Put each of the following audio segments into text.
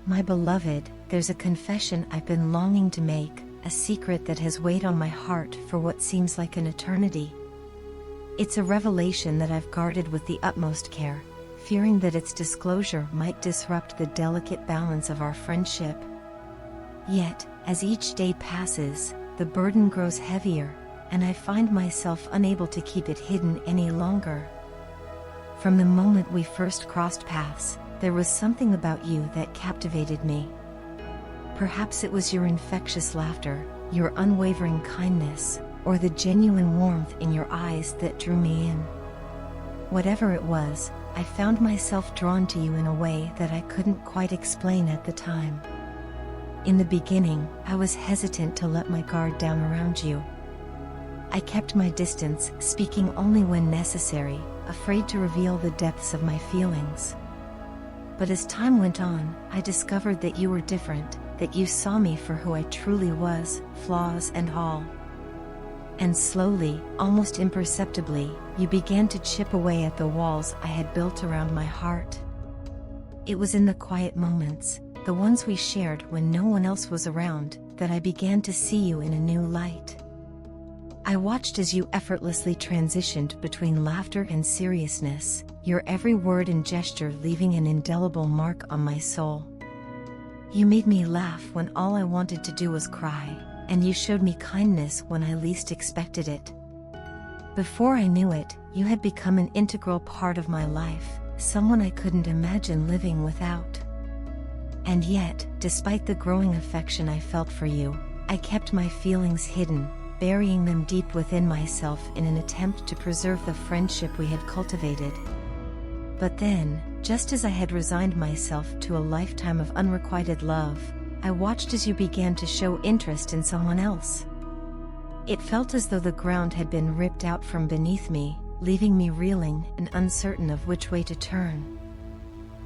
My beloved, there's a confession I've been longing to make, a secret that has weighed on my heart for what seems like an eternity. It's a revelation that I've guarded with the utmost care, fearing that its disclosure might disrupt the delicate balance of our friendship. Yet, as each day passes, the burden grows heavier, and I find myself unable to keep it hidden any longer. From the moment we first crossed paths, there was something about you that captivated me. Perhaps it was your infectious laughter, your unwavering kindness, or the genuine warmth in your eyes that drew me in. Whatever it was, I found myself drawn to you in a way that I couldn't quite explain at the time. In the beginning, I was hesitant to let my guard down around you. I kept my distance, speaking only when necessary, afraid to reveal the depths of my feelings. But as time went on, I discovered that you were different, that you saw me for who I truly was, flaws and all. And slowly, almost imperceptibly, you began to chip away at the walls I had built around my heart. It was in the quiet moments, the ones we shared when no one else was around, that I began to see you in a new light. I watched as you effortlessly transitioned between laughter and seriousness, your every word and gesture leaving an indelible mark on my soul. You made me laugh when all I wanted to do was cry, and you showed me kindness when I least expected it. Before I knew it, you had become an integral part of my life, someone I couldn't imagine living without. And yet, despite the growing affection I felt for you, I kept my feelings hidden, burying them deep within myself in an attempt to preserve the friendship we had cultivated. But then, just as I had resigned myself to a lifetime of unrequited love, I watched as you began to show interest in someone else. It felt as though the ground had been ripped out from beneath me, leaving me reeling and uncertain of which way to turn.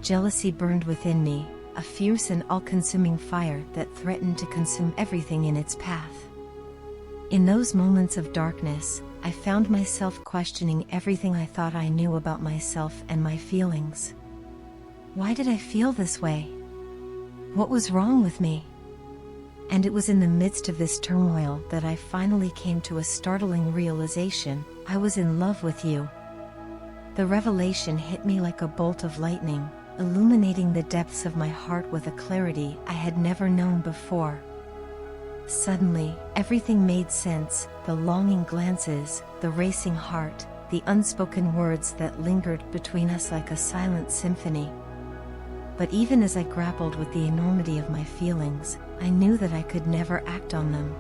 Jealousy burned within me, a fierce and all-consuming fire that threatened to consume everything in its path. In those moments of darkness, I found myself questioning everything I thought I knew about myself and my feelings. Why did I feel this way? What was wrong with me? And it was in the midst of this turmoil that I finally came to a startling realization: I was in love with you. The revelation hit me like a bolt of lightning, illuminating the depths of my heart with a clarity I had never known before. Suddenly, everything made sense: the longing glances, the racing heart, the unspoken words that lingered between us like a silent symphony. But even as I grappled with the enormity of my feelings, I knew that I could never act on them.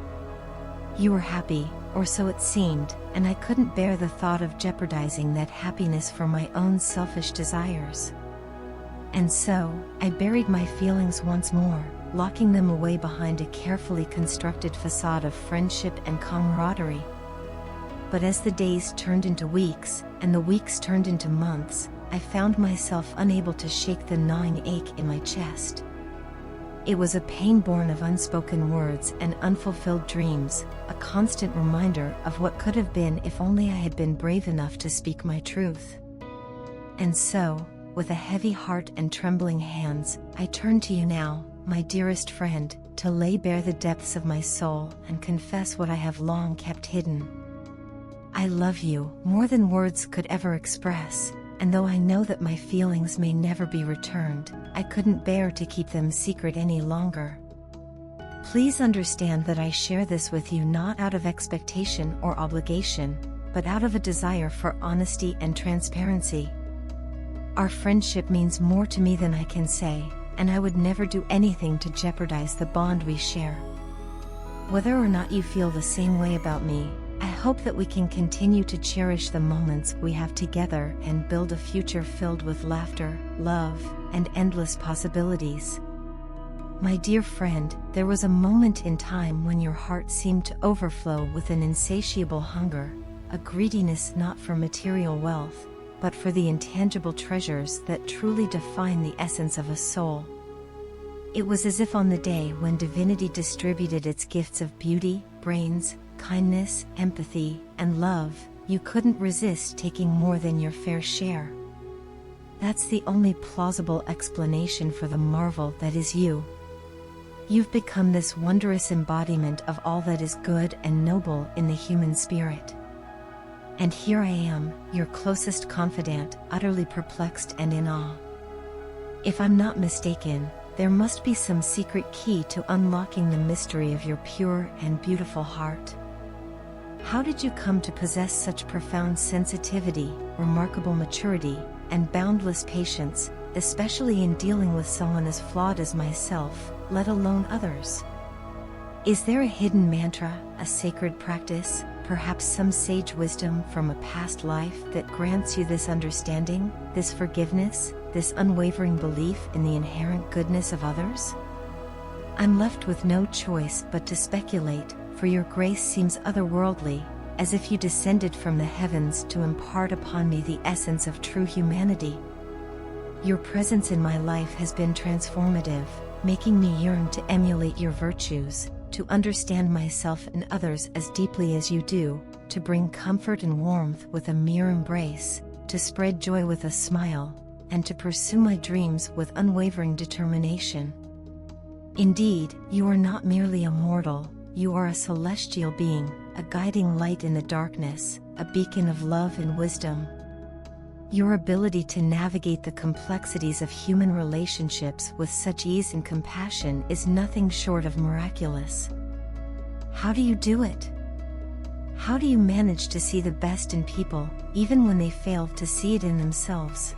You were happy, or so it seemed, and I couldn't bear the thought of jeopardizing that happiness for my own selfish desires. And so, I buried my feelings once more, locking them away behind a carefully constructed facade of friendship and camaraderie. But as the days turned into weeks, and the weeks turned into months, I found myself unable to shake the gnawing ache in my chest. It was a pain born of unspoken words and unfulfilled dreams, a constant reminder of what could have been if only I had been brave enough to speak my truth. And so, with a heavy heart and trembling hands, I turn to you now, my dearest friend, to lay bare the depths of my soul and confess what I have long kept hidden. I love you more than words could ever express, and though I know that my feelings may never be returned, I couldn't bear to keep them secret any longer. Please understand that I share this with you not out of expectation or obligation, but out of a desire for honesty and transparency. Our friendship means more to me than I can say, and I would never do anything to jeopardize the bond we share. Whether or not you feel the same way about me, I hope that we can continue to cherish the moments we have together and build a future filled with laughter, love, and endless possibilities. My dear friend, there was a moment in time when your heart seemed to overflow with an insatiable hunger, a greediness not for material wealth, but for the intangible treasures that truly define the essence of a soul. It was as if on the day when divinity distributed its gifts of beauty, brains, kindness, empathy, and love, you couldn't resist taking more than your fair share. That's the only plausible explanation for the marvel that is you. You've become this wondrous embodiment of all that is good and noble in the human spirit. And here I am, your closest confidant, utterly perplexed and in awe. If I'm not mistaken, there must be some secret key to unlocking the mystery of your pure and beautiful heart. How did you come to possess such profound sensitivity, remarkable maturity, and boundless patience, especially in dealing with someone as flawed as myself, let alone others? Is there a hidden mantra, a sacred practice, perhaps some sage wisdom from a past life that grants you this understanding, this forgiveness, this unwavering belief in the inherent goodness of others? I'm left with no choice but to speculate, for your grace seems otherworldly, as if you descended from the heavens to impart upon me the essence of true humanity. Your presence in my life has been transformative, making me yearn to emulate your virtues, to understand myself and others as deeply as you do, to bring comfort and warmth with a mere embrace, to spread joy with a smile, and to pursue my dreams with unwavering determination. Indeed, you are not merely a mortal, you are a celestial being, a guiding light in the darkness, a beacon of love and wisdom. Your ability to navigate the complexities of human relationships with such ease and compassion is nothing short of miraculous. How do you do it? How do you manage to see the best in people, even when they fail to see it in themselves?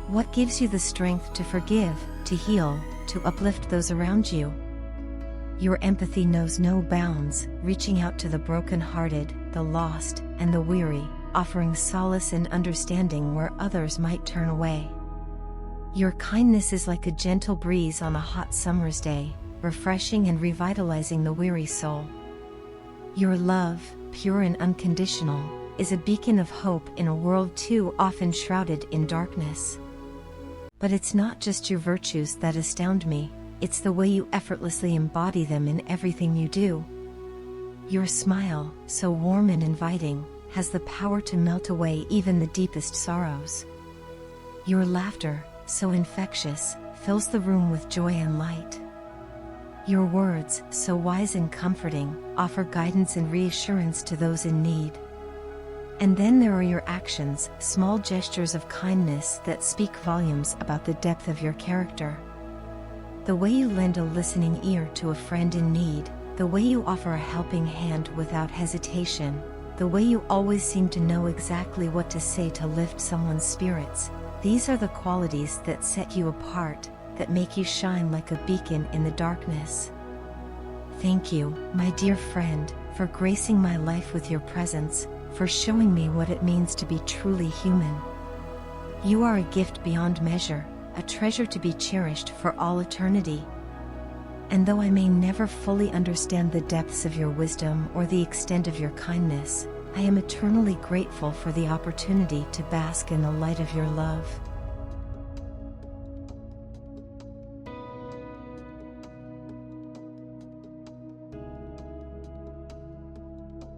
What gives you the strength to forgive, to heal, to uplift those around you? Your empathy knows no bounds, reaching out to the broken-hearted, the lost, and the weary, offering solace and understanding where others might turn away. Your kindness is like a gentle breeze on a hot summer's day, refreshing and revitalizing the weary soul. Your love, pure and unconditional, is a beacon of hope in a world too often shrouded in darkness. But it's not just your virtues that astound me, it's the way you effortlessly embody them in everything you do. Your smile, so warm and inviting, has the power to melt away even the deepest sorrows. Your laughter, so infectious, fills the room with joy and light. Your words, so wise and comforting, offer guidance and reassurance to those in need. And then there are your actions, small gestures of kindness that speak volumes about the depth of your character. The way you lend a listening ear to a friend in need, the way you offer a helping hand without hesitation, the way you always seem to know exactly what to say to lift someone's spirits, these are the qualities that set you apart, that make you shine like a beacon in the darkness. Thank you, my dear friend, for gracing my life with your presence, for showing me what it means to be truly human. You are a gift beyond measure, a treasure to be cherished for all eternity. And though I may never fully understand the depths of your wisdom or the extent of your kindness, I am eternally grateful for the opportunity to bask in the light of your love.